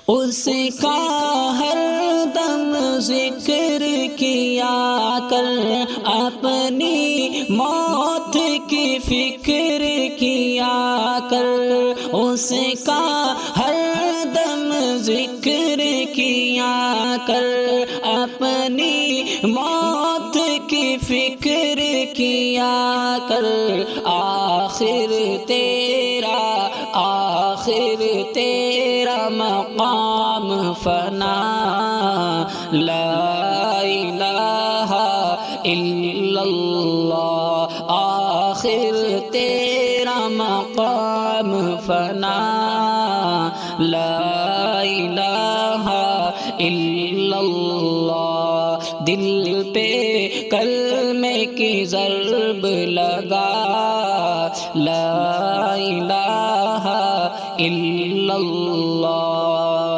اس کا ہر دم ذکر کیا کر، اپنی موت کی فکر کیا کر، اس کا ہر دم ذکر کیا کر، اپنی موت کی فکر کیا کر، آخر تیرا مقام فنا، لا الہ الا اللہ، آخر تیرا مقام فنا، لا الہ الا اللہ۔ دل پہ کلمے کی ضرب لگا، لا الہ الا اللہ،